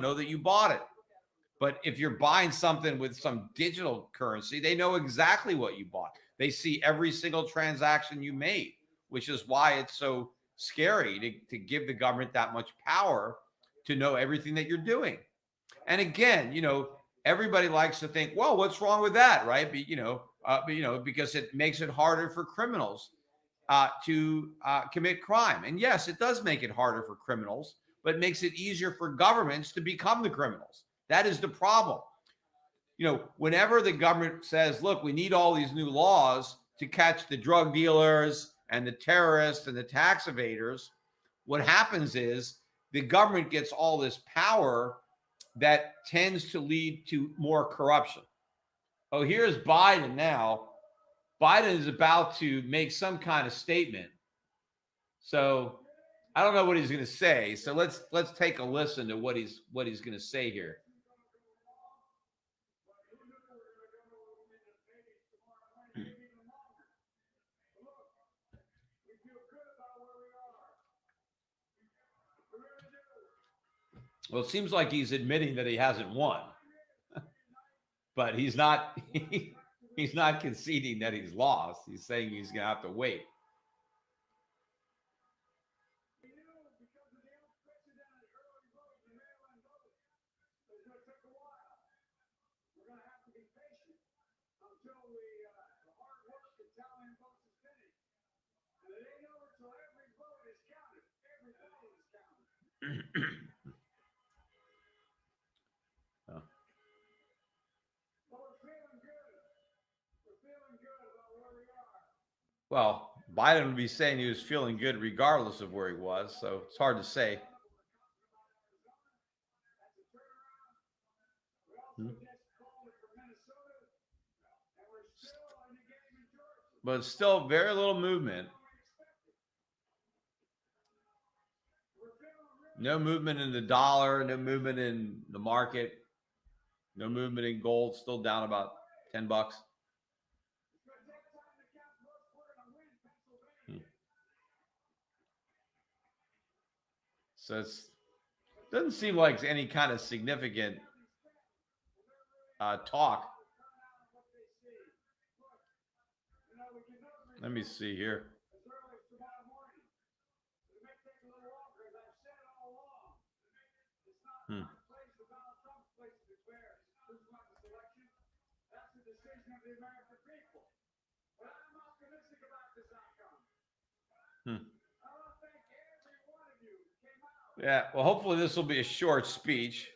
know that you bought it. But if you're buying something with some digital currency, they know exactly what you bought. They see every single transaction you made, which is why it's so scary to give the government that much power to know everything that you're doing. And again, everybody likes to think, well, what's wrong with that, right? Because it makes it harder for criminals to commit crime. And yes, it does make it harder for criminals, but it makes it easier for governments to become the criminals. That is the problem. Whenever the government says, look, we need all these new laws to catch the drug dealers and the terrorists and the tax evaders, what happens is the government gets all this power that tends to lead to more corruption. Oh, here's Biden now. Biden is about to make some kind of statement. So I don't know what he's going to say. So let's take a listen to what he's going to say here. Well, it seems like he's admitting that he hasn't won, but he's not he's not conceding that he's lost. He's saying he's going to have to wait. Well, Biden would be saying he was feeling good regardless of where he was, so it's hard to say. But still very little movement. No movement in the dollar, no movement in the market, no movement in gold, still down about $10. So it doesn't seem like any kind of significant talk. Let me see here. Yeah, well, hopefully this will be a short speech.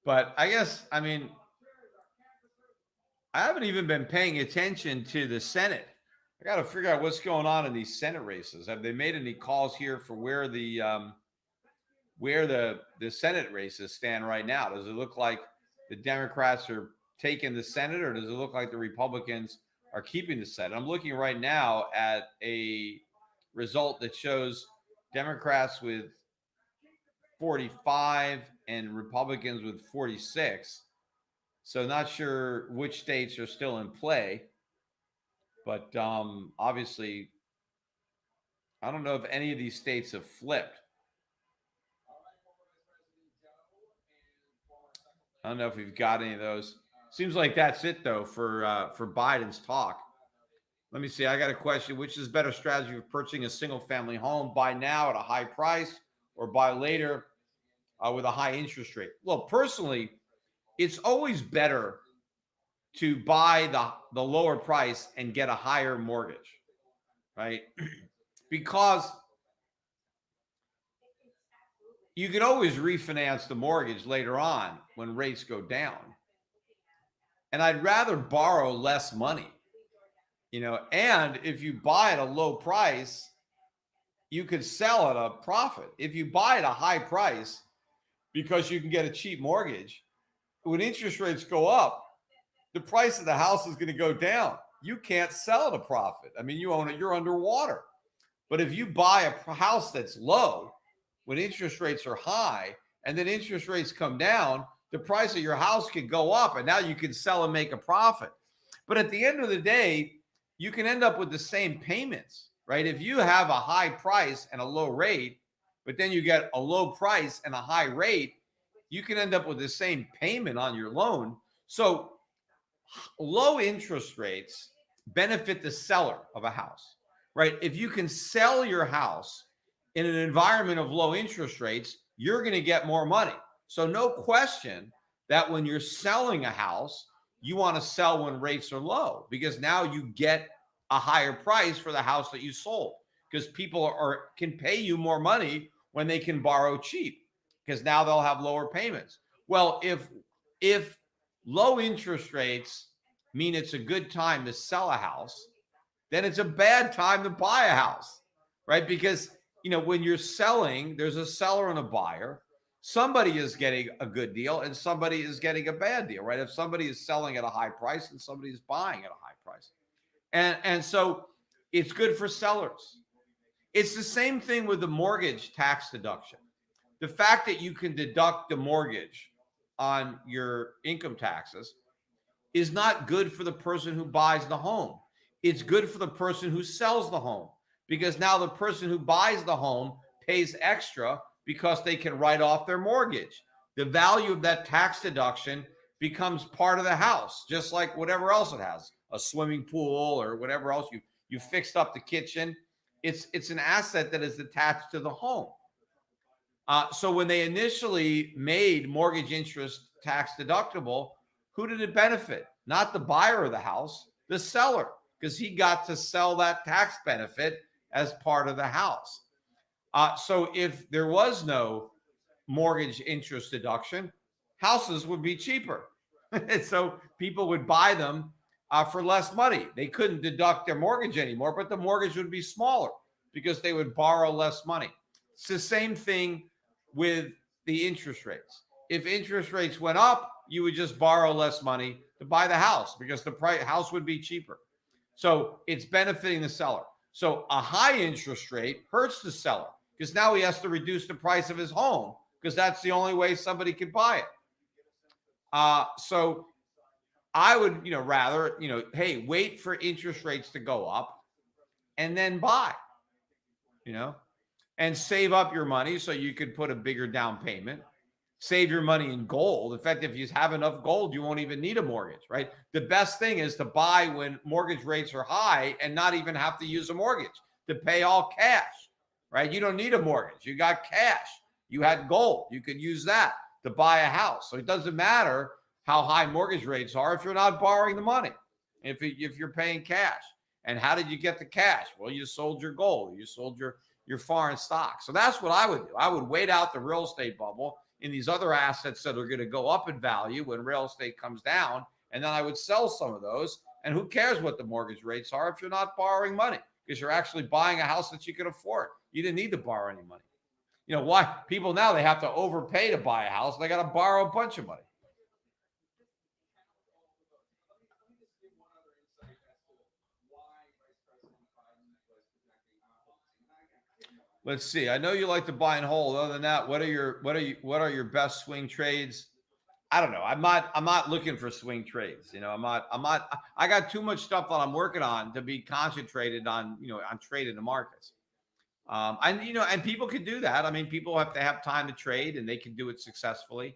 But I guess, I haven't even been paying attention to the Senate. I got to figure out what's going on in these Senate races. Have they made any calls here for where the Senate races stand right now? Does it look like the Democrats are taking the Senate, or does it look like the Republicans are keeping the Senate? I'm looking right now at a result that shows Democrats with 45 and Republicans with 46. So not sure which states are still in play, but obviously, I don't know if any of these states have flipped. I don't know if we've got any of those. Seems like that's it, though, for Biden's talk. Let me see. I got a question. Which is better strategy for purchasing a single-family home? Buy now at a high price or buy later with a high interest rate? Well, personally, it's always better to buy the lower price and get a higher mortgage, right? Because you can always refinance the mortgage later on when rates go down. And I'd rather borrow less money, and if you buy at a low price, you could sell at a profit. If you buy at a high price because you can get a cheap mortgage, when interest rates go up, the price of the house is going to go down. You can't sell at a profit. You own it, you're underwater. But if you buy a house that's low when interest rates are high and then interest rates come down, the price of your house could go up and now you can sell and make a profit. But at the end of the day, you can end up with the same payments, right? If you have a high price and a low rate, but then you get a low price and a high rate, you can end up with the same payment on your loan. So low interest rates benefit the seller of a house, right? If you can sell your house in an environment of low interest rates, you're going to get more money. So no question that when you're selling a house, you want to sell when rates are low, because now you get a higher price for the house that you sold, because people can pay you more money when they can borrow cheap, because now they'll have lower payments. Well, if low interest rates mean it's a good time to sell a house, then it's a bad time to buy a house, right? Because, when you're selling, there's a seller and a buyer. Somebody is getting a good deal and somebody is getting a bad deal, right? If somebody is selling at a high price and somebody is buying at a high price. And so it's good for sellers. It's the same thing with the mortgage tax deduction. The fact that you can deduct the mortgage on your income taxes is not good for the person who buys the home. It's good for the person who sells the home, because now the person who buys the home pays extra because they can write off their mortgage. The value of that tax deduction becomes part of the house, just like whatever else it has, a swimming pool or whatever else you fixed up the kitchen. It's an asset that is attached to the home. So when they initially made mortgage interest tax deductible, who did it benefit? Not the buyer of the house, the seller, because he got to sell that tax benefit as part of the house. So if there was no mortgage interest deduction, houses would be cheaper. So people would buy them for less money. They couldn't deduct their mortgage anymore, but the mortgage would be smaller because they would borrow less money. It's the same thing with the interest rates. If interest rates went up, you would just borrow less money to buy the house because the house would be cheaper. So it's benefiting the seller. So a high interest rate hurts the seller because now he has to reduce the price of his home because that's the only way somebody can buy it. So I would, rather, hey, wait for interest rates to go up and then buy, and save up your money so you could put a bigger down payment. Save your money in gold. In fact, if you have enough gold, you won't even need a mortgage, right? The best thing is to buy when mortgage rates are high and not even have to use a mortgage, to pay all cash, right? You don't need a mortgage. You got cash. You had gold. You could use that to buy a house. So it doesn't matter how high mortgage rates are if you're not borrowing the money, if you're paying cash. And how did you get the cash? Well, you sold your gold. You sold your foreign stock. So that's what I would do. I would wait out the real estate bubble in these other assets that are going to go up in value when real estate comes down. And then I would sell some of those. And who cares what the mortgage rates are if you're not borrowing money, because you're actually buying a house that you can afford. You didn't need to borrow any money. Why people now, they have to overpay to buy a house. They got to borrow a bunch of money. Let's see. I know you like to buy and hold. Other than that, what are your best swing trades? I don't know. I'm not looking for swing trades. I got too much stuff that I'm working on to be concentrated on, on trading the markets. And people can do that. I mean, people have to have time to trade and they can do it successfully.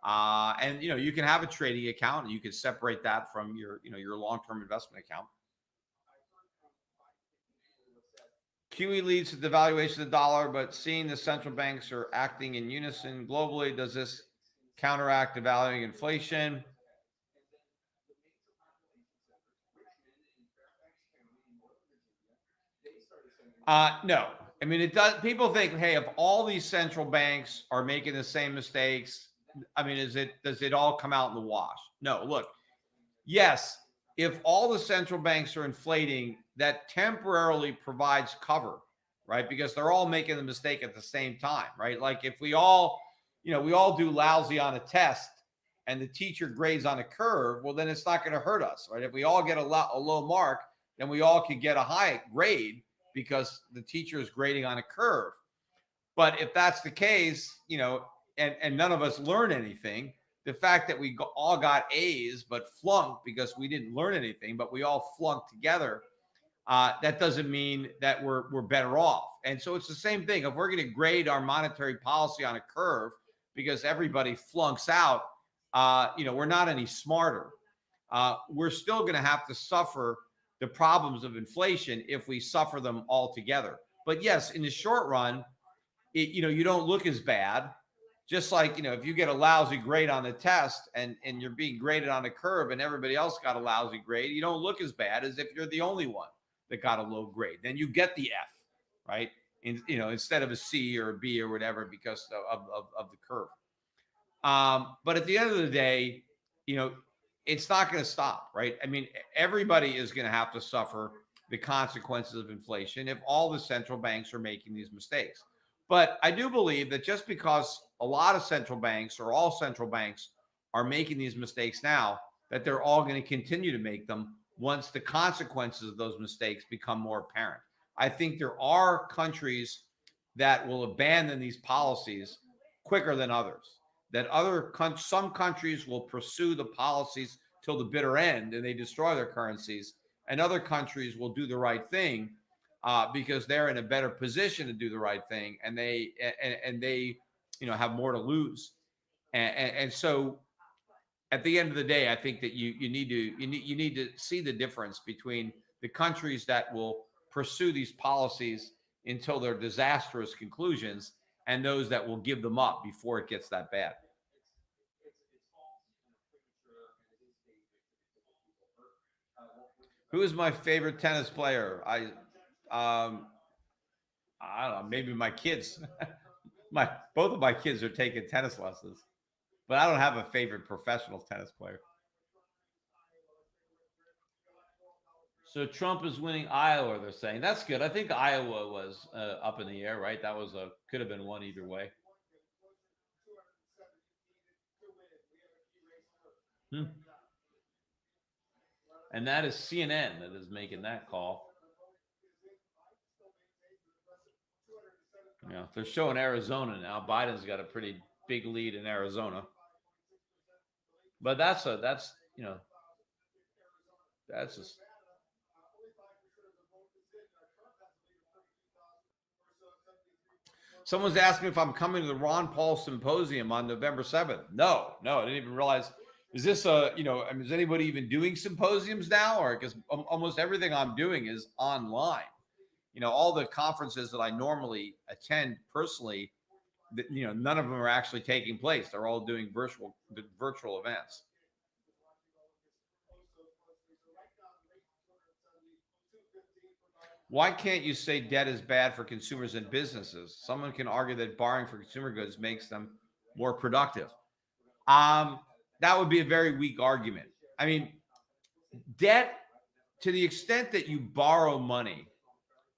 And you can have a trading account and you can separate that from your long-term investment account. QE leads to the devaluation of the dollar, but seeing the central banks are acting in unison globally, does this counteract devaluing inflation? No. I mean, it does. People think, hey, if all these central banks are making the same mistakes, I mean, does it all come out in the wash? No. Look, yes, if all the central banks are inflating, that temporarily provides cover, right? Because they're all making the mistake at the same time, right? Like if we all do lousy on a test and the teacher grades on a curve, well, then it's not going to hurt us, right? If we all get a low mark, then we all could get a high grade because the teacher is grading on a curve. But if that's the case, and none of us learn anything, the fact that we all got A's but flunked because we didn't learn anything, but we all flunked together, that doesn't mean that we're better off. And so it's the same thing. If we're going to grade our monetary policy on a curve because everybody flunks out, we're not any smarter. We're still going to have to suffer the problems of inflation if we suffer them all together. But yes, in the short run, you don't look as bad. Just like, if you get a lousy grade on the test and you're being graded on a curve and everybody else got a lousy grade, you don't look as bad as if you're the only one that got a low grade. Then you get the F, right? Instead of a C or a B or whatever because of the curve. But at the end of the day, it's not going to stop, right? I mean, everybody is going to have to suffer the consequences of inflation if all the central banks are making these mistakes. But I do believe that just because a lot of central banks or all central banks are making these mistakes now, that they're all going to continue to make them once the consequences of those mistakes become more apparent. I think there are countries that will abandon these policies quicker than others. That some countries will pursue the policies till the bitter end and they destroy their currencies, and other countries will do the right thing because they're in a better position to do the right thing, and they have more to lose. And so at the end of the day, I think that you need to see the difference between the countries that will pursue these policies until their disastrous conclusions and those that will give them up before it gets that bad. Who is my favorite tennis player? I don't know, maybe my kids. Both of my kids are taking tennis lessons, but I don't have a favorite professional tennis player. So Trump is winning Iowa, they're saying. That's good. I think Iowa was up in the air, right? That was could have been one either way. And that is CNN that is making that call. Yeah, they're showing Arizona now. Biden's got a pretty big lead in Arizona. But that's just. Someone's asking if I'm coming to the Ron Paul Symposium on November 7th. No, I didn't even realize. Is this is anybody even doing symposiums now? Or because almost everything I'm doing is online. All the conferences that I normally attend personally, none of them are actually taking place. They're all doing virtual events. Why can't you say debt is bad for consumers and businesses? Someone can argue that borrowing for consumer goods makes them more productive. That would be a very weak argument. I mean, debt, to the extent that you borrow money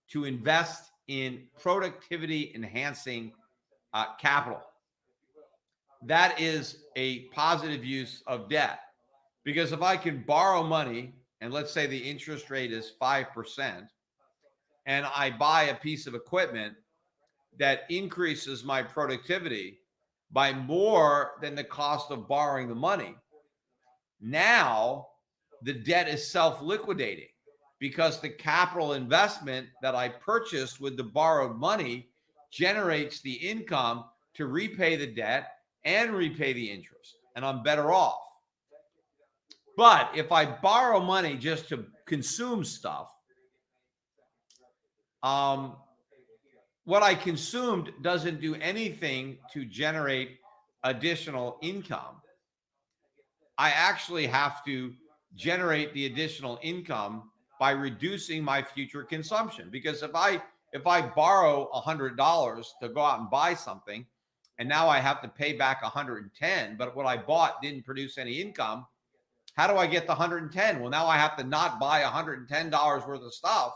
to invest in productivity enhancing capital, that is a positive use of debt. Because if I can borrow money, and let's say the interest rate is 5%, and I buy a piece of equipment that increases my productivity by more than the cost of borrowing the money, now the debt is self-liquidating because the capital investment that I purchased with the borrowed money generates the income to repay the debt and repay the interest, and I'm better off. But if I borrow money just to consume stuff, what I consumed doesn't do anything to generate additional income. I actually have to generate the additional income by reducing my future consumption. Because if I borrow $100 to go out and buy something, and now I have to pay back $110, but what I bought didn't produce any income, how do I get the $110? Well, now I have to not buy $110 worth of stuff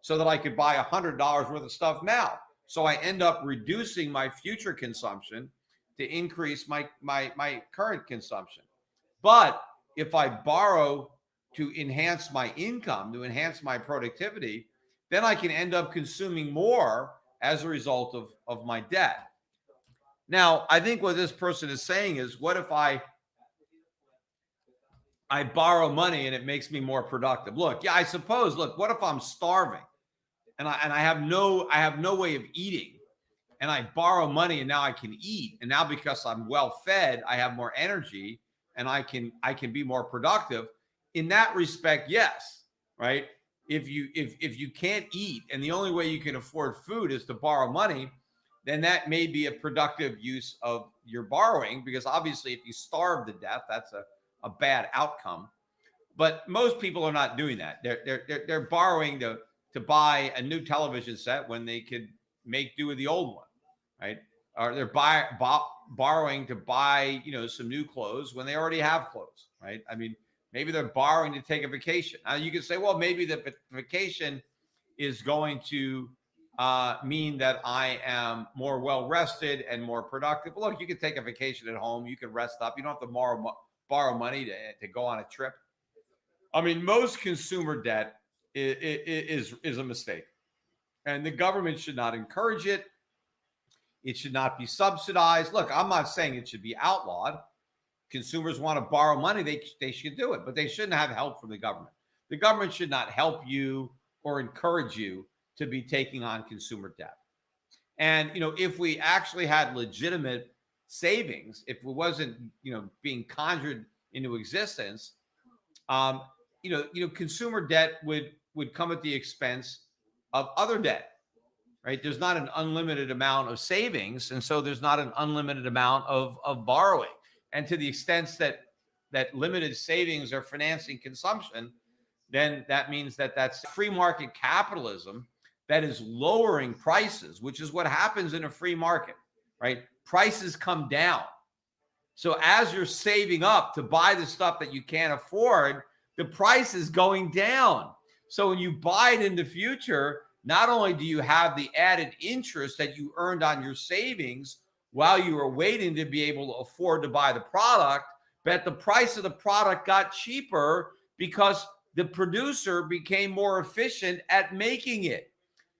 so that I could buy $100 worth of stuff now. So I end up reducing my future consumption to increase my current consumption. But if I borrow to enhance my income, to enhance my productivity, then I can end up consuming more as a result of my debt. Now, I think what this person is saying is, what if I I borrow money and it makes me more productive. Look, yeah, I suppose. Look, what if I'm starving and I have no way of eating, and I borrow money and now I can eat, and now because I'm well fed, I have more energy and I can be more productive. In that respect, yes, right? If you can't eat and the only way you can afford food is to borrow money, then that may be a productive use of your borrowing, because obviously if you starve to death, that's a bad outcome. But most people are not doing that. They're borrowing to buy a new television set when they could make do with the old one, right? Or they're borrowing to buy, some new clothes when they already have clothes, right? I mean, maybe they're borrowing to take a vacation. Now you could say, well, maybe the vacation is going to mean that I am more well rested and more productive. Look, you can take a vacation at home. You can rest up. You don't have to borrow money to go on a trip. I mean, most consumer debt is a mistake, and the government should not encourage it. It should not be subsidized. Look, I'm not saying it should be outlawed. Consumers want to borrow money, they should do it, but they shouldn't have help from the government. The government should not help you or encourage you to be taking on consumer debt. And, if we actually had legitimate savings, if it wasn't, being conjured into existence, consumer debt would come at the expense of other debt, right? There's not an unlimited amount of savings, and so there's not an unlimited amount of borrowing. And to the extent that limited savings are financing consumption, then that means that that's free market capitalism that is lowering prices, which is what happens in a free market, right? Prices come down. So as you're saving up to buy the stuff that you can't afford, the price is going down. So when you buy it in the future, not only do you have the added interest that you earned on your savings while you were waiting to be able to afford to buy the product, but the price of the product got cheaper because the producer became more efficient at making it.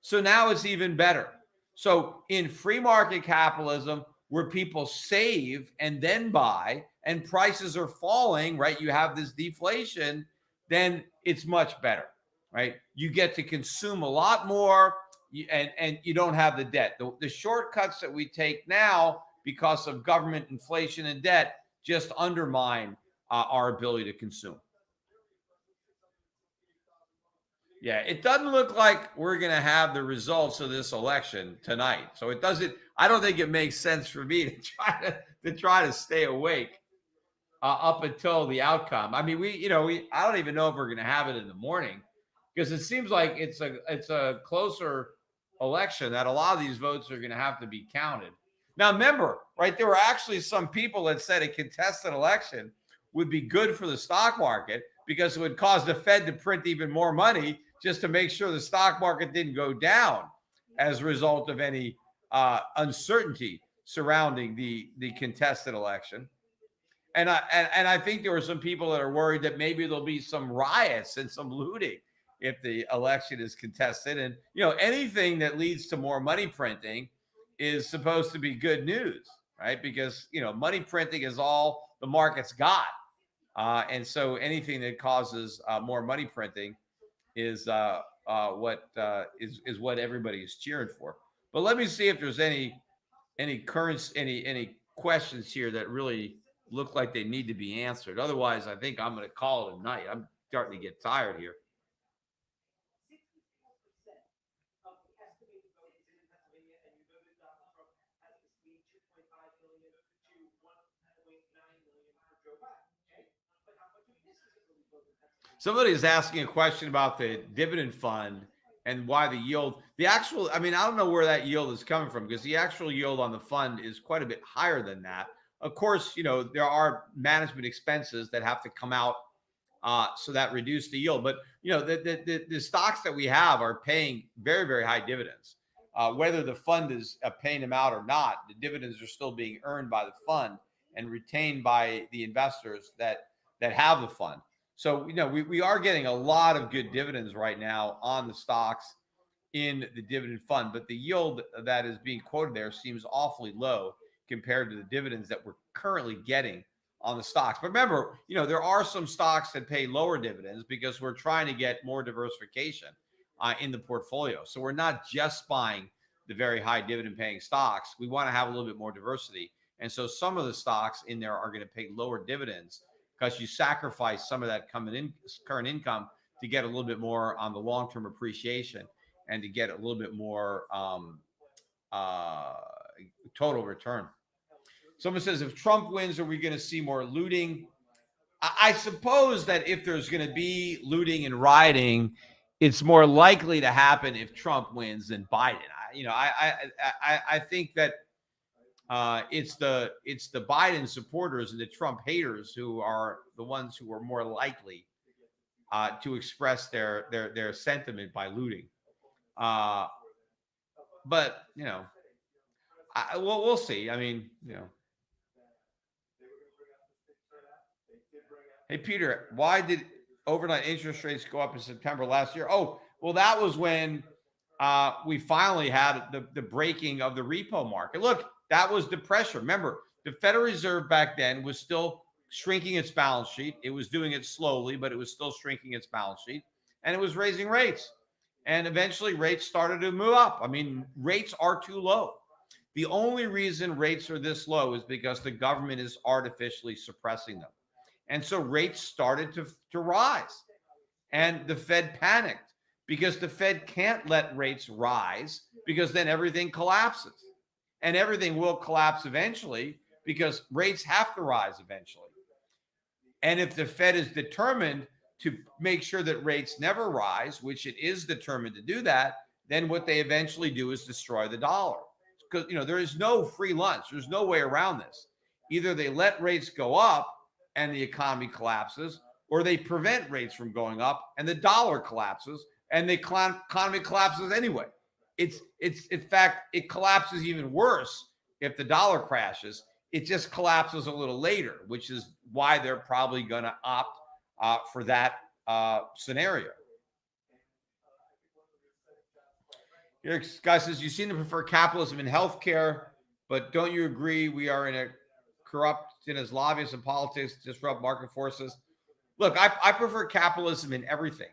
So now it's even better. So in free market capitalism, where people save and then buy and prices are falling, right? You have this deflation, then it's much better, right? You get to consume a lot more and you don't have the debt. The shortcuts that we take now because of government inflation and debt just undermine our ability to consume. Yeah, it doesn't look like we're going to have the results of this election tonight. So I don't think it makes sense for me to try to stay awake up until the outcome. I mean, I don't even know if we're going to have it in the morning, because it seems like it's a closer election that a lot of these votes are going to have to be counted. Now, remember, right, there were actually some people that said a contested election would be good for the stock market because it would cause the Fed to print even more money just to make sure the stock market didn't go down as a result of any uncertainty surrounding the contested election. And I think there were some people that are worried that maybe there'll be some riots and some looting if the election is contested. And, anything that leads to more money printing is supposed to be good news, right? Because, money printing is all the market's got. And so anything that causes more money printing is what everybody is cheering for. But let me see if there's any questions here that really look like they need to be answered. Otherwise, I think I'm going to call it a night. I'm starting to get tired here. Somebody is asking a question about the dividend fund and why the yield, I don't know where that yield is coming from, because the actual yield on the fund is quite a bit higher than that. Of course, there are management expenses that have to come out, so that reduce the yield. But, the stocks that we have are paying very, very high dividends. Whether the fund is paying them out or not, the dividends are still being earned by the fund and retained by the investors that have the fund. So, we are getting a lot of good dividends right now on the stocks in the dividend fund, but the yield that is being quoted there seems awfully low compared to the dividends that we're currently getting on the stocks. But remember, there are some stocks that pay lower dividends because we're trying to get more diversification in the portfolio. So we're not just buying the very high dividend paying stocks. We want to have a little bit more diversity. And so some of the stocks in there are going to pay lower dividends because you sacrifice some of that current income to get a little bit more on the long-term appreciation and to get a little bit more total return. Someone says, if Trump wins, are we going to see more looting? I suppose that if there's going to be looting and rioting, it's more likely to happen if Trump wins than Biden. I think that it's the Biden supporters and the Trump haters who are the ones who are more likely to express their sentiment by looting. But we'll see. I mean, Hey, Peter, why did overnight interest rates go up in September last year? Oh, well, that was when we finally had the breaking of the repo market. Look, that was the pressure. Remember, the Federal Reserve back then was still shrinking its balance sheet. It was doing it slowly, but it was still shrinking its balance sheet. And it was raising rates. And eventually rates started to move up. I mean, rates are too low. The only reason rates are this low is because the government is artificially suppressing them. And so rates started to rise. And the Fed panicked because the Fed can't let rates rise because then everything collapses. And everything will collapse eventually because rates have to rise eventually. And if the Fed is determined to make sure that rates never rise, which it is determined to do that, then what they eventually do is destroy the dollar. Because, there is no free lunch. There's no way around this. Either they let rates go up and the economy collapses, or they prevent rates from going up and the dollar collapses and the economy collapses anyway. It's in fact, it collapses even worse if the dollar crashes. It just collapses a little later, which is why they're probably going to opt for that scenario. Here, guy says, you seem to prefer capitalism in healthcare, but don't you agree we are in a corruption as lobbyists and politics disrupt market forces? Look, I prefer capitalism in everything,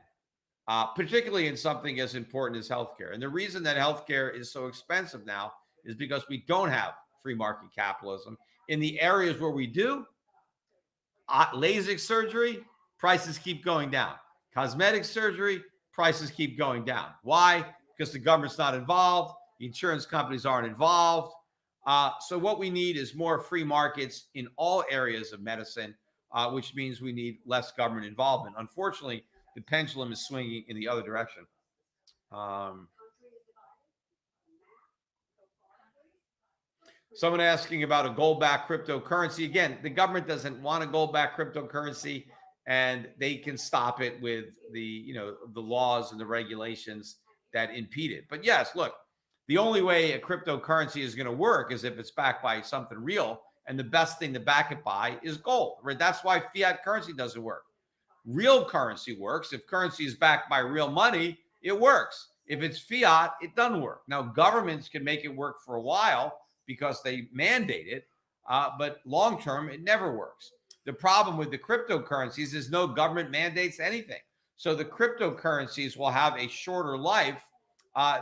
particularly in something as important as healthcare. And the reason that healthcare is so expensive now is because we don't have free market capitalism. In the areas where we do, LASIK surgery, prices keep going down. Cosmetic surgery, prices keep going down. Why? Because the government's not involved. The insurance companies aren't involved. So what we need is more free markets in all areas of medicine, which means we need less government involvement. Unfortunately, the pendulum is swinging in the other direction. Someone asking about a gold-backed cryptocurrency. Again, the government doesn't want a gold-backed cryptocurrency, and they can stop it with the laws and the regulations that impede it. But yes, look, the only way a cryptocurrency is going to work is if it's backed by something real, and the best thing to back it by is gold. Right? That's why fiat currency doesn't work. Real currency works. If currency is backed by real money, it works. If it's fiat, it doesn't work. Now, governments can make it work for a while because they mandate it, but long-term, it never works. The problem with the cryptocurrencies is no government mandates anything. So the cryptocurrencies will have a shorter life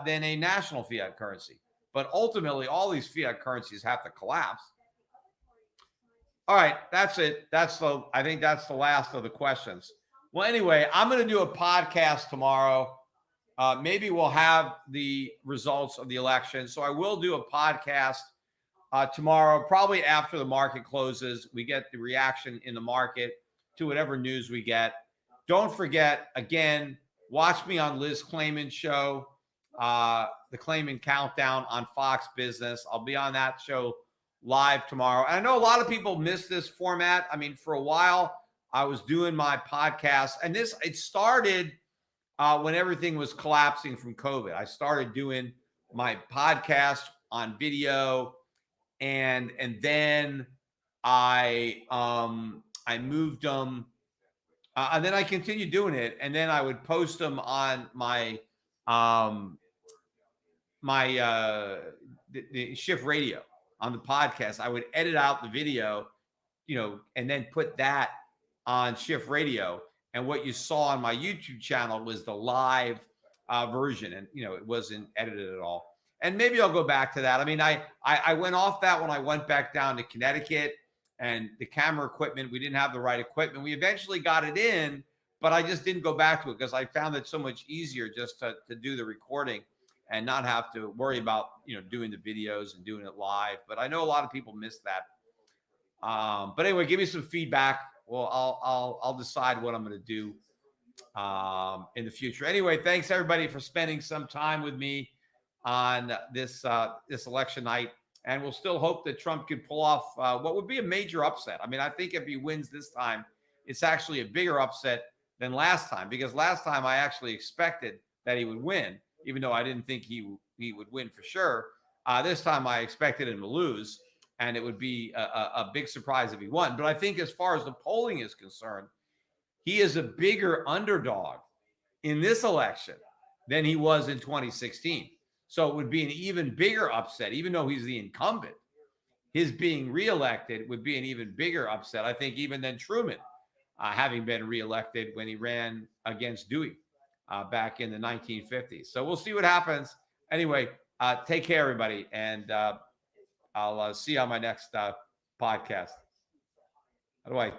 than a national fiat currency. But ultimately, all these fiat currencies have to collapse. All right, that's it. I think that's the last of the questions. Well, anyway, I'm going to do a podcast tomorrow. Maybe we'll have the results of the election. So I will do a podcast tomorrow, probably after the market closes. We get the reaction in the market to whatever news we get. Don't forget, again, watch me on Liz Clayman's show, the Clayman Countdown on Fox Business. I'll be on that show live tomorrow. And I know a lot of people miss this format. I mean, for a while, I was doing my podcast, and it started when everything was collapsing from COVID. I started doing my podcast on video, and then I moved them. And then I continued doing it, and then I would post them on my the Schiff Radio on the podcast. I would edit out the video and then put that on Schiff Radio. And what you saw on my YouTube channel was the live version, and it wasn't edited at all. And maybe I'll go back to that. I mean, I went off that when I went back down to Connecticut, and the camera equipment, we didn't have the right equipment. We eventually got it in, but I just didn't go back to it because I found it so much easier just to do the recording and not have to worry about doing the videos and doing it live. But I know a lot of people miss that. But anyway, give me some feedback. Well, I'll decide what I'm going to do in the future. Anyway, thanks everybody for spending some time with me on this election night, and we'll still hope that Trump could pull off what would be a major upset. I mean, I think if he wins this time, it's actually a bigger upset than last time, because last time I actually expected that he would win, even though I didn't think he would win for sure. This time I expected him to lose, and it would be a big surprise if he won. But I think as far as the polling is concerned, he is a bigger underdog in this election than he was in 2016. So it would be an even bigger upset, even though he's the incumbent. His being reelected would be an even bigger upset, I think, even than Truman, having been reelected when he ran against Dewey back in the 1950s. So we'll see what happens. Anyway, take care, everybody, and I'll see you on my next podcast. How do I?